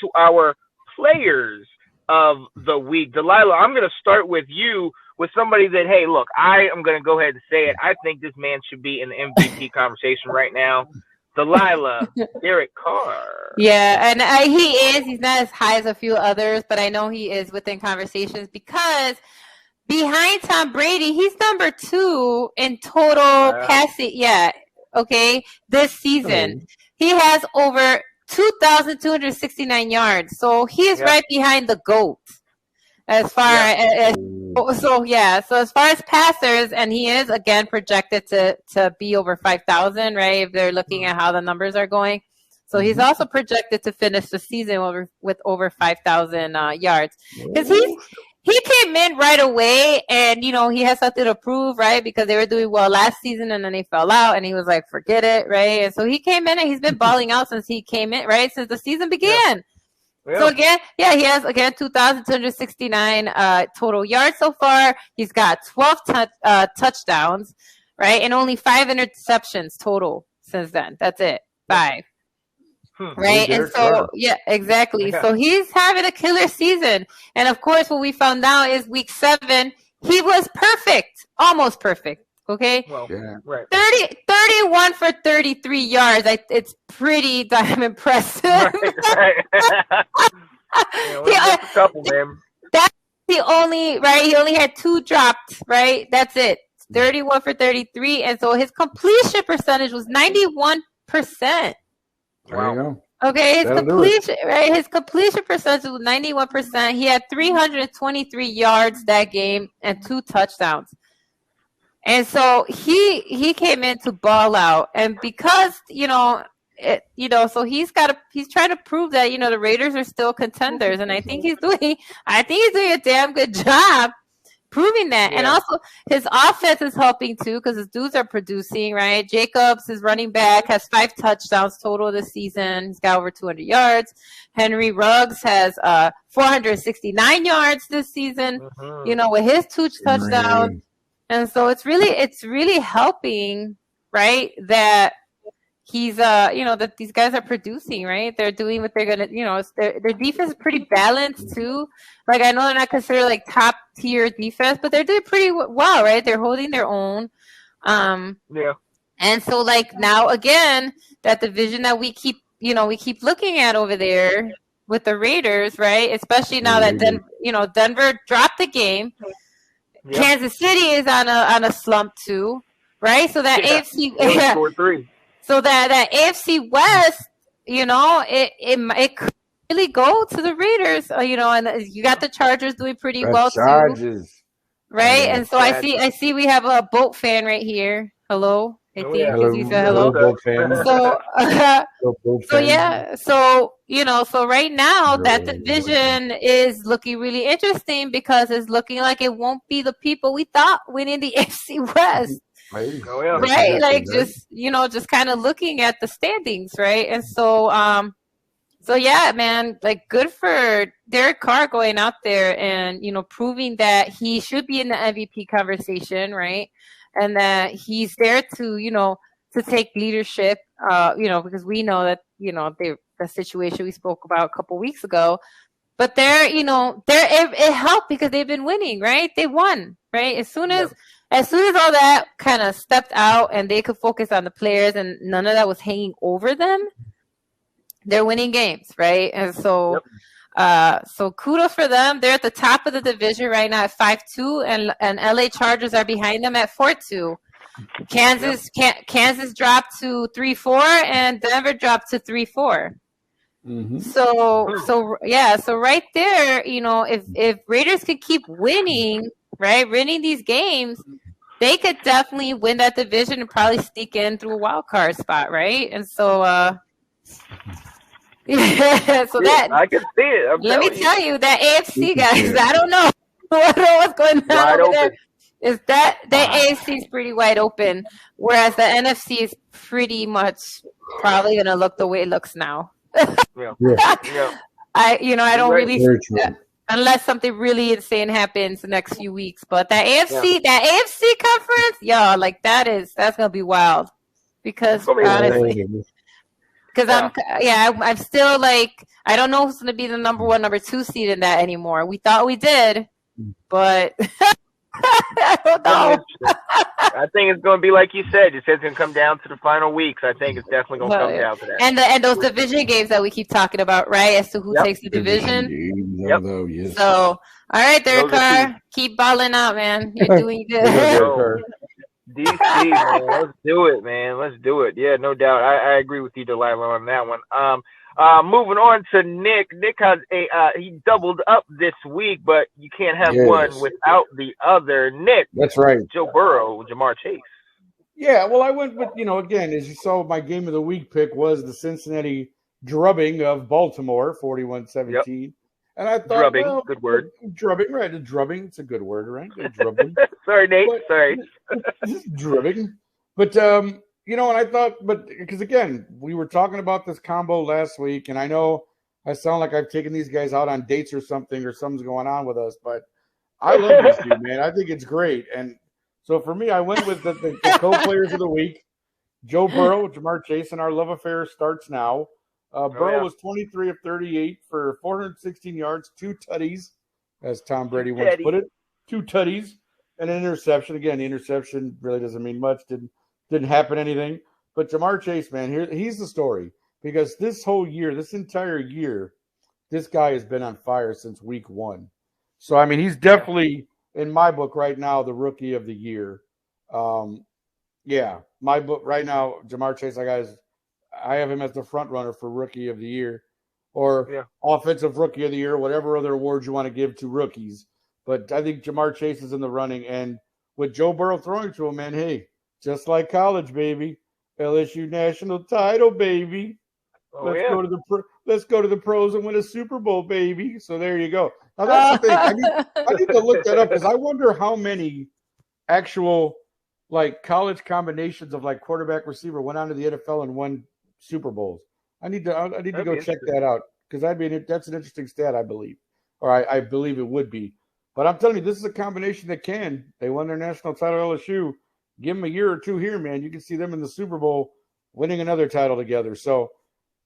to our players of the week. Delilah, I'm going to start with you with somebody that, hey, look, I am going to go ahead and say it. I think this man should be in the MVP conversation right now. Delilah, Derek Carr. Yeah, and he is. He's not as high as a few others, but I know he is within conversations because behind Tom Brady, he's number 2 in total passing. Yeah, okay, this season. He has over 2,269 yards. So he is right behind the GOAT as far as so as far as passers, and he is again projected to be over 5,000, right? If they're looking at how the numbers are going. So he's also projected to finish the season with over 5,000 yards. Because he came in right away, and, you know, he has something to prove, right? Because they were doing well last season, and then they fell out, and he was like, forget it, right? And so he came in, and he's been balling out since he came in, right? Since the season began. Yeah. So again, he has, 2,269 total yards so far. He's got 12 touchdowns, right? And only 5 interceptions total since then. That's it. 5. Right. And so, exactly. Yeah. So he's having a killer season. And of course, what we found out is week 7, he was perfect, almost perfect. Okay. Well, right. 31 for 33 yards. It's pretty damn impressive. Right. A couple, man. That's the only, right. He only had 2 dropped, right. That's it. 31 for 33. And so his completion percentage was 91%. Wow. Okay, his completion percentage was 91%. He had 323 yards that game and 2 touchdowns. And so he came in to ball out, and because so he's trying to prove that the Raiders are still contenders, and I think he's doing a damn good job proving that. Yeah. And also his offense is helping too, because his dudes are producing, right? Jacobs, his running back, has 5 touchdowns total this season. He's got over 200 yards. Henry Ruggs has 469 yards this season, with his 2 touchdowns. And so it's really helping, right, that he's that these guys are producing, right? They're doing what they're gonna, their defense is pretty balanced too. Like, I know they're not considered like top tier defense, but they're doing pretty well, right? They're holding their own. And so, like, now again, that division that we keep looking at over there with the Raiders, right? Especially now that Denver dropped the game. Yep. Kansas City is on a slump too, right? So that AFC scored 3. So that AFC West, it could really go to the Raiders, and you got the Chargers doing pretty well too, right? And so I see we have a boat fan right here. Hello, I think you said hello. Boat fan. So right now that division is looking really interesting because it's looking like it won't be the people we thought winning the AFC West. Right, like just kind of looking at the standings, right? And so man, like, good for Derek Carr going out there and proving that he should be in the MVP conversation, right? And that he's there to to take leadership, because we know that the situation we spoke about a couple weeks ago. But it helped because they've been winning, right? They won, right? As soon as all that kind of stepped out and they could focus on the players and none of that was hanging over them, they're winning games, right? And so, so kudos for them. They're at the top of the division right now at 5-2, and LA Chargers are behind them at 4-2. Kansas dropped to 3-4, and Denver dropped to 3-4. Mm-hmm. So right there, if Raiders could keep winning, right, winning these games, they could definitely win that division and probably sneak in through a wild card spot, right? And so, that I can see it. Let me tell you, that AFC guys, I don't know what's going on over there. Is that the AFC is pretty wide open, whereas the NFC is pretty much probably going to look the way it looks now. I don't really see that unless something really insane happens the next few weeks. But that AFC conference, that's gonna be wild because honestly, Because I'm still like, I don't know who's going to be the number 1, number 2 seed in that anymore. We thought we did, but I don't know. I think it's going to be like you said. You said it's going to come down to the final weeks. I think it's definitely going to come down to that. And those division games that we keep talking about, right? As to who takes the division. Yep. Yes. So, all right, Derek Carr, keep balling out, man. You're doing good. DC, man, let's do it, man. Let's do it. Yeah, no doubt. I agree with you, Delilah, on that one. Moving on to Nick. Nick has he doubled up this week, but you can't have one without the other. Nick. That's right. Joe Burrow, Jamar Chase. Yeah, well, I went with, again, as you saw, my game of the week pick was the Cincinnati drubbing of Baltimore, 41-17. Yep. And I thought, drubbing, good word. Drubbing, right? Drubbing, it's a good word, right? Drubbing. Sorry, Nate. Sorry. Drubbing. But, and I thought, because again, we were talking about this combo last week, and I know I sound like I've taken these guys out on dates or something's going on with us, but I love this dude, man. I think it's great. And so for me, I went with the co-players of the week. Joe Burrow, Jamar Chase, and our love affair starts now. Burrow was 23 of 38 for 416 yards, 2 tutties, as Tom Brady once put it. 2 tutties and an interception. Again, the interception really doesn't mean much. Didn't happen anything. But Jamar Chase, man, he's the story. Because this entire year, this guy has been on fire since week 1. So, I mean, he's definitely, in my book right now, the rookie of the year. My book right now, Jamar Chase, I have him as the front runner for rookie of the year or offensive rookie of the year, whatever other awards you want to give to rookies. But I think Jamar Chase is in the running. And with Joe Burrow throwing to him, man, hey, just like college, baby, LSU national title, baby. Let's go to the pros and win a Super Bowl, baby. So there you go. Now that's the thing. I need to look that up because I wonder how many actual college combinations of quarterback receiver went on to the NFL and won Super Bowls. I need to go check that out because that's an interesting stat, I believe, or I believe it would be. But I'm telling you, this is a combination that they won their national title LSU. Give them a year or two here, man. You can see them in the Super Bowl winning another title together. So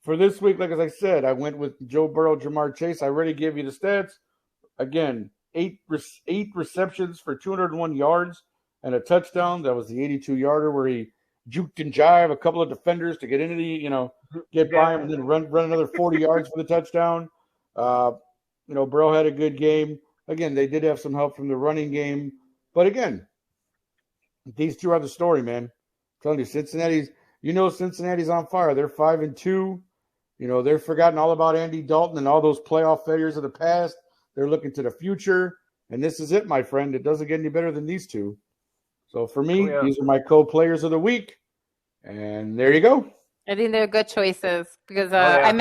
for this week, like as I said, I went with Joe Burrow, Jamar Chase. I already gave you the stats. Again, 8 receptions for 201 yards and a touchdown. That was the 82-yarder where he juked and jive a couple of defenders to get into get by him and then run another 40 yards for the touchdown. Burrow had a good game. Again, they did have some help from the running game. But again, these two are the story, man. I'm telling you, Cincinnati's on fire. They're 5-2. They've forgotten all about Andy Dalton and all those playoff failures of the past. They're looking to the future. And this is it, my friend. It doesn't get any better than these two. So for me, these are my co-players of the week. And there you go. I think they're good choices because I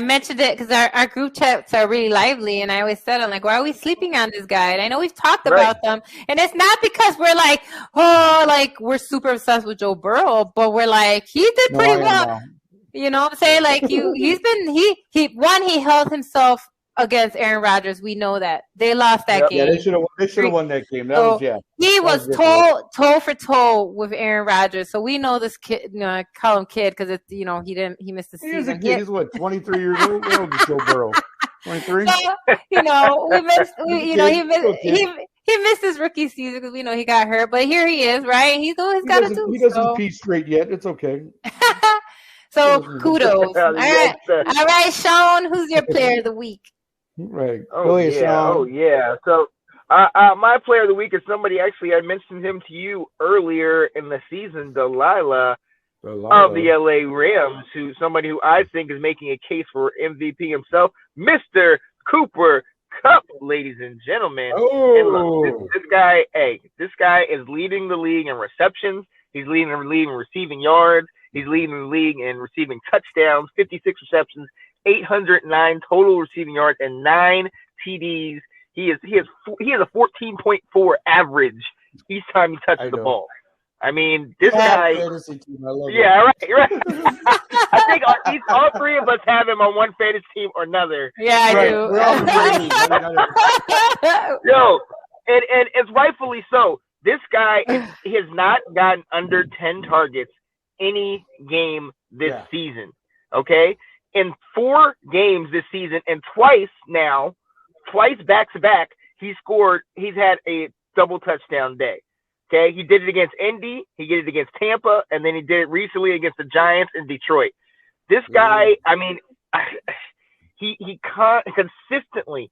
mentioned it because our group chats are really lively, and I always said, I'm like, why are we sleeping on this guy? And I know we've talked about them, and it's not because we're we're super obsessed with Joe Burrow, but we're like, he did pretty well. You know what I'm saying? Like he held himself against Aaron Rodgers. We know that they lost that game. Yeah, they should have won that game. He was toe for toe with Aaron Rodgers. So we know this kid. I call him kid because it's he missed the season. He's a kid. He's what, 23 years old? How old is Joe Burrow? 23. So, he missed his rookie season because we know he got hurt. But here he is, right? He's always got to do. He doesn't pee straight yet. It's okay. So kudos. All right, Sean. Who's your player of the week? Right. Oh yeah. So my player of the week is somebody, actually I mentioned him to you earlier in the season, Delilah of the LA Rams, somebody who I think is making a case for MVP himself, Mr. Cooper Kupp, ladies and gentlemen. And look, this guy is leading the league in receptions. He's leading the league in receiving yards. He's leading the league in receiving touchdowns, 56 receptions, 809 total receiving yards, and 9 TDs. He has a 14.4 average each time he touches the ball. I mean, this guy. Yeah, right. I think all three of us have him on one fantasy team or another. Yeah, I do. Yo, and it's rightfully so. This guy has not gotten under 10 targets any game this season. Okay, in 4 games this season, and twice back to back, he's had a double touchdown day. Okay, he did it against Indy, he did it against Tampa, and then he did it recently against the Giants in Detroit. This guy, I mean, he consistently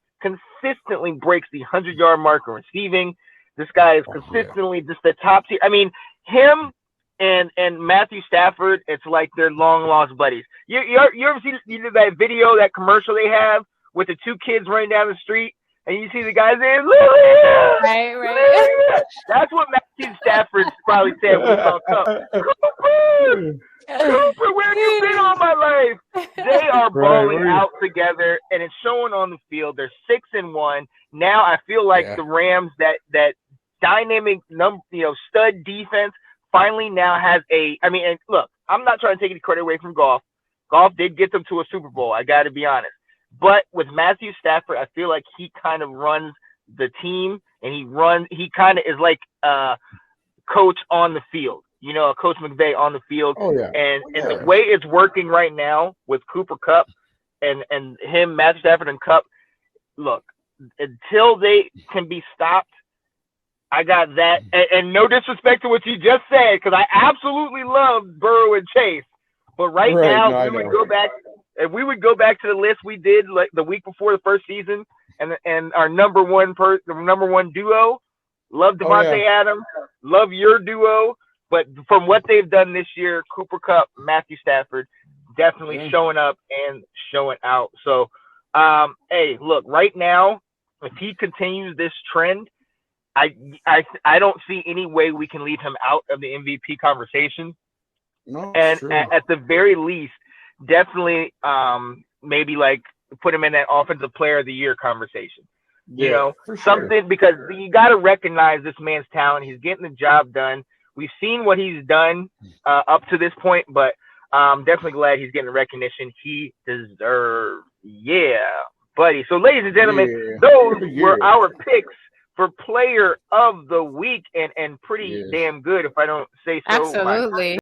breaks the 100-yard mark in receiving. This guy is consistently just the top tier. I mean, him and Matthew Stafford, it's like they're long lost buddies. You ever see that video, that commercial they have with the 2 kids running down the street, and you see the guy saying, Lilia! Right. Lilia! That's what Matthew Stafford probably said when he saw Cup. Cooper, where have you been all my life? They are balling out together, and it's showing on the field. They're 6-1. Now I feel like the Rams, that dynamic stud defense, finally now has and look, I'm not trying to take any credit away from Goff. Goff did get them to a Super Bowl, I got to be honest. But with Matthew Stafford, I feel like he kind of runs the team, and he kind of is like coach on the field. Coach McVay on the field. Oh, yeah. And the way it's working right now with Cooper Kupp and him, Matthew Stafford and Kupp, look, until they can be stopped, I got that. And no disrespect to what you just said, because I absolutely love Burrow and Chase. But now, if we would go back to the list we did like the week before the first season, and our number one duo, love Devontae Adams, love your duo. But from what they've done this year, Cooper Kupp, Matthew Stafford, definitely showing up and showing out. So, hey, look, right now, if he continues this trend, I don't see any way we can leave him out of the MVP conversation. No, and at the very least, definitely maybe like put him in that Offensive Player of the Year conversation. Something, because you got to recognize this man's talent. He's getting the job done. We've seen what he's done up to this point, but I'm definitely glad he's getting the recognition he deserves. Yeah, buddy. So, ladies and gentlemen, those were our picks for Player of the Week, and pretty damn good, if I don't say so. Absolutely.